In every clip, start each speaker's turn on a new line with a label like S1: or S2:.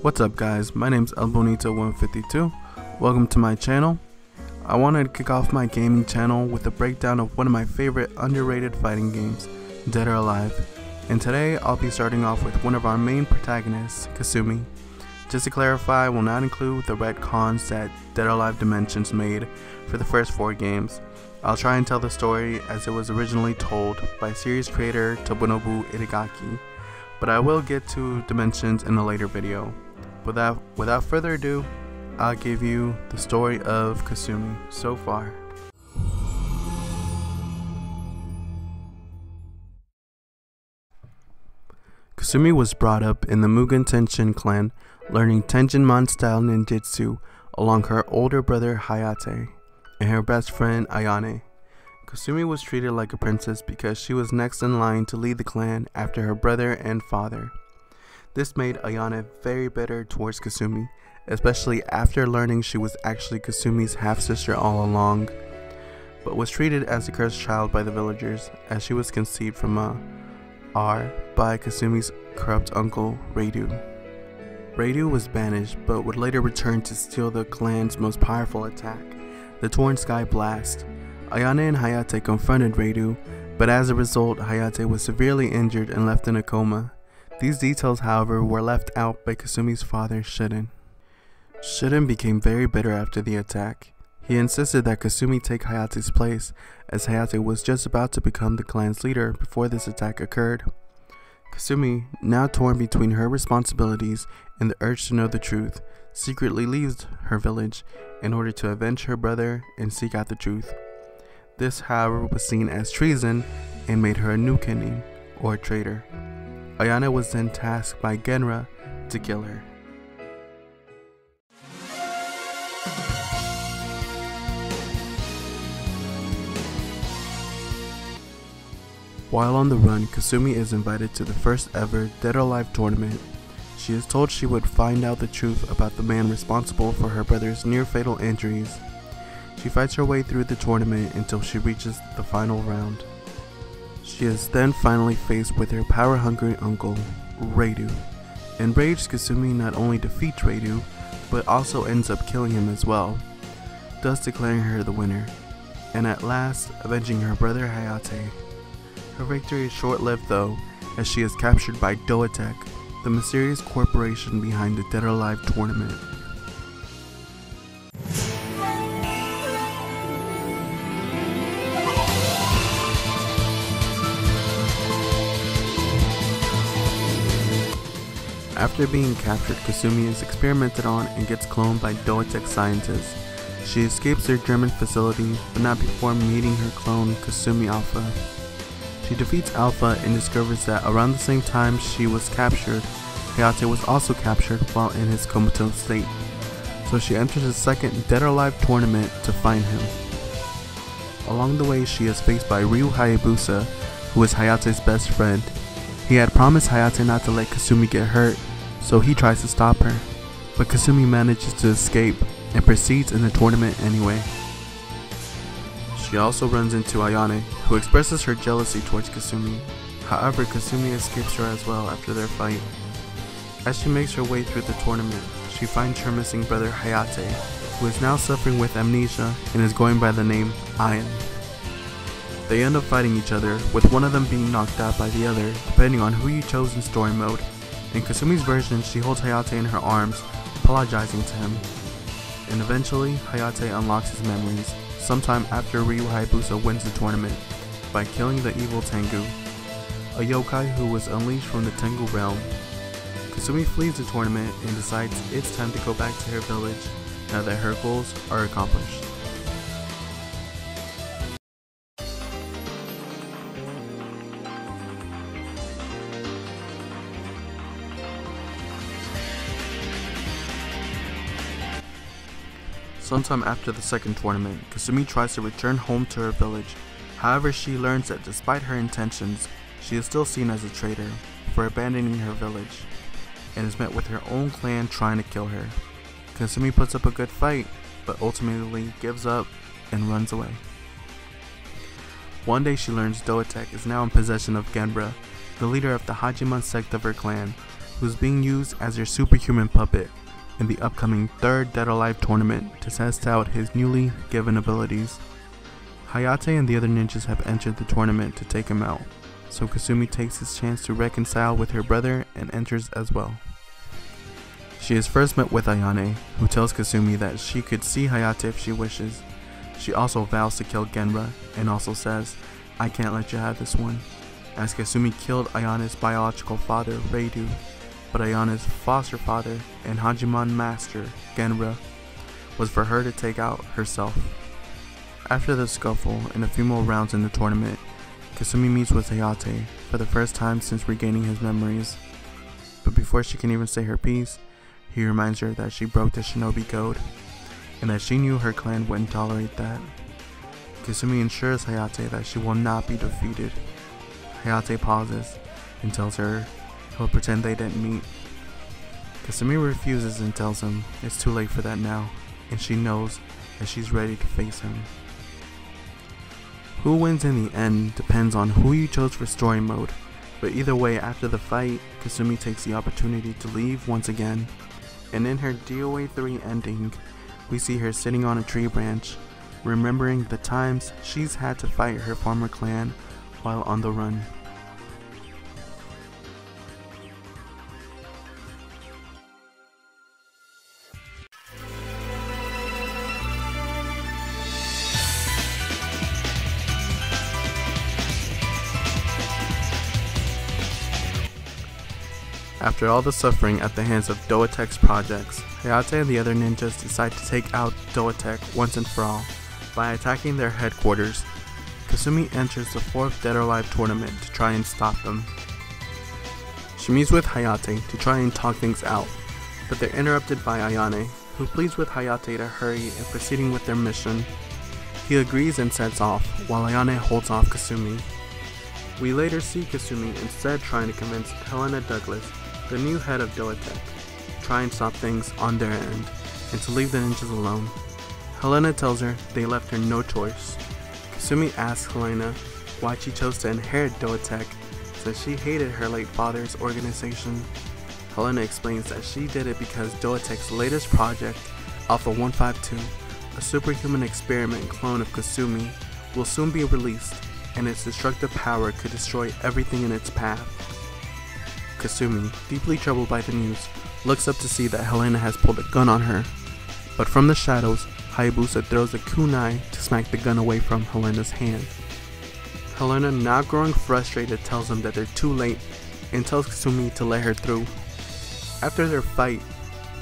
S1: What's up guys, my name's ElBonito152. Welcome to my channel. I wanted to kick off my gaming channel with a breakdown of one of my favorite underrated fighting games, Dead or Alive. And today I'll be starting off with one of our main protagonists, Kasumi. Just to clarify, I will not include the retcons that Dead or Alive Dimensions made for the first 4 games. I'll try and tell the story as it was originally told by series creator Tobunobu Itagaki, but I will get to Dimensions in a later video. Without further ado, I'll give you the story of Kasumi so far. Kasumi was brought up in the Mugen Tenshin clan, learning Tenjinman style ninjutsu along her older brother Hayate and her best friend Ayane. Kasumi was treated like a princess because she was next in line to lead the clan after her brother and father. This made Ayane very bitter towards Kasumi, especially after learning she was actually Kasumi's half-sister all along, but was treated as a cursed child by the villagers as she was conceived from by Kasumi's corrupt uncle, Reidu. Reidu was banished but would later return to steal the clan's most powerful attack, the Torn Sky Blast. Ayane and Hayate confronted Reidu, but as a result, Hayate was severely injured and left in a coma. These details, however, were left out by Kasumi's father, Shiden. Shiden became very bitter after the attack. He insisted that Kasumi take Hayate's place, as Hayate was just about to become the clan's leader before this attack occurred. Kasumi, now torn between her responsibilities and the urge to know the truth, secretly leaves her village in order to avenge her brother and seek out the truth. This, however, was seen as treason and made her a nukenin, or a traitor. Ayane was then tasked by Genra to kill her. While on the run, Kasumi is invited to the first ever Dead or Alive tournament. She is told she would find out the truth about the man responsible for her brother's near-fatal injuries. She fights her way through the tournament until she reaches the final round. She is then finally faced with her power-hungry uncle, Reidu. Enraged, Kasumi not only defeats Reidu, but also ends up killing him as well, thus declaring her the winner, and at last avenging her brother Hayate. Her victory is short-lived though, as she is captured by Doatech, the mysterious corporation behind the Dead or Alive tournament. After being captured, Kasumi is experimented on and gets cloned by Doatech scientists. She escapes their German facility, but not before meeting her clone, Kasumi Alpha. She defeats Alpha and discovers that around the same time she was captured, Hayate was also captured while in his comatose state. So she enters a second Dead or Alive tournament to find him. Along the way, she is faced by Ryu Hayabusa, who is Hayate's best friend. He had promised Hayate not to let Kasumi get hurt, so he tries to stop her, but Kasumi manages to escape and proceeds in the tournament anyway. She also runs into Ayane, who expresses her jealousy towards Kasumi. However, Kasumi escapes her as well after their fight. As she makes her way through the tournament, she finds her missing brother Hayate, who is now suffering with amnesia and is going by the name Ayan. They end up fighting each other, with one of them being knocked out by the other, depending on who you chose in story mode. In Kasumi's version, she holds Hayate in her arms, apologizing to him. And eventually, Hayate unlocks his memories, sometime after Ryu Hayabusa wins the tournament, by killing the evil Tengu, a yokai who was unleashed from the Tengu realm. Kasumi flees the tournament and decides it's time to go back to her village, now that her goals are accomplished. Sometime after the second tournament, Kasumi tries to return home to her village. However, she learns that despite her intentions, she is still seen as a traitor for abandoning her village, and is met with her own clan trying to kill her. Kasumi puts up a good fight, but ultimately gives up and runs away. One day she learns Doatech is now in possession of Genra, the leader of the Hachiman sect of her clan, who's being used as your superhuman puppet in the upcoming 3rd Dead or Alive tournament to test out his newly given abilities. Hayate and the other ninjas have entered the tournament to take him out, so Kasumi takes his chance to reconcile with her brother and enters as well. She is first met with Ayane, who tells Kasumi that she could see Hayate if she wishes. She also vows to kill Genra and also says, "I can't let you have this one," as Kasumi killed Ayane's biological father, Reidu, but Ayane's foster father and Hajimon master, Genra, was for her to take out herself. After the scuffle and a few more rounds in the tournament, Kasumi meets with Hayate for the first time since regaining his memories. But before she can even say her piece, he reminds her that she broke the shinobi code, and that she knew her clan wouldn't tolerate that. Kasumi assures Hayate that she will not be defeated. Hayate pauses and tells her he'll pretend they didn't meet. Kasumi refuses and tells him it's too late for that now, and she knows that she's ready to face him. Who wins in the end depends on who you chose for story mode, but either way, after the fight, Kasumi takes the opportunity to leave once again, and in her DOA 3 ending, we see her sitting on a tree branch, remembering the times she's had to fight her former clan while on the run. After all the suffering at the hands of Doatek's projects, Hayate and the other ninjas decide to take out Doatek once and for all by attacking their headquarters. Kasumi enters the 4th Dead or Alive tournament to try and stop them. She meets with Hayate to try and talk things out, but they're interrupted by Ayane, who pleads with Hayate to hurry in proceeding with their mission. He agrees and sets off, while Ayane holds off Kasumi. We later see Kasumi instead trying to convince Helena Douglas, the new head of Doatek, to try and stop things on their end, and to leave the ninjas alone. Helena tells her they left her no choice. Kasumi asks Helena why she chose to inherit Doatek, since she hated her late father's organization. Helena explains that she did it because Doatek's latest project, Alpha 152, a superhuman experiment clone of Kasumi, will soon be released, and its destructive power could destroy everything in its path. Kasumi, deeply troubled by the news, looks up to see that Helena has pulled a gun on her, but from the shadows, Hayabusa throws a kunai to smack the gun away from Helena's hand. Helena, now growing frustrated, tells them that they're too late and tells Kasumi to let her through. After their fight,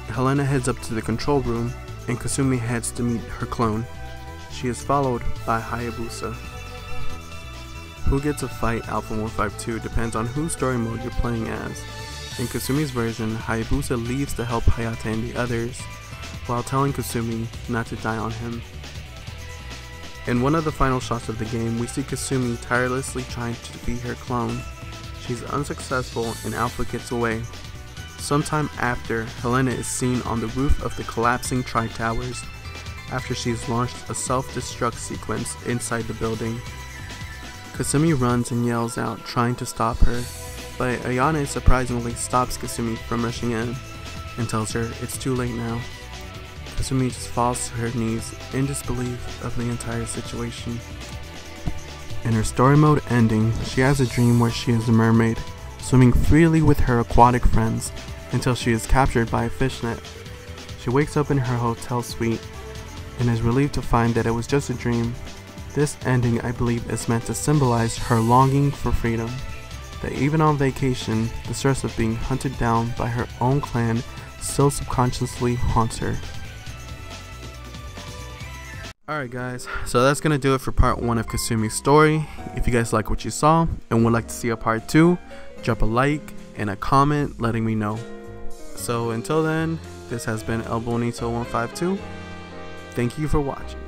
S1: Helena heads up to the control room and Kasumi heads to meet her clone. She is followed by Hayabusa. Who gets a fight Alpha 152 depends on whose story mode you're playing as. In Kasumi's version, Hayabusa leaves to help Hayate and the others, while telling Kasumi not to die on him. In one of the final shots of the game, we see Kasumi tirelessly trying to defeat her clone. She's unsuccessful and Alpha gets away. Sometime after, Helena is seen on the roof of the collapsing Tri-Towers after she's launched a self-destruct sequence inside the building. Kasumi runs and yells out, trying to stop her, but Ayane surprisingly stops Kasumi from rushing in and tells her it's too late now. Kasumi just falls to her knees in disbelief of the entire situation. In her story mode ending, she has a dream where she is a mermaid, swimming freely with her aquatic friends until she is captured by a fishnet. She wakes up in her hotel suite and is relieved to find that it was just a dream. This ending, I believe, is meant to symbolize her longing for freedom, that even on vacation, the stress of being hunted down by her own clan still subconsciously haunts her. Alright guys, so that's gonna do it for part 1 of Kasumi's story. If you guys like what you saw and would like to see a part 2, drop a like and a comment letting me know. So until then, this has been El Bonito 152. Thank you for watching.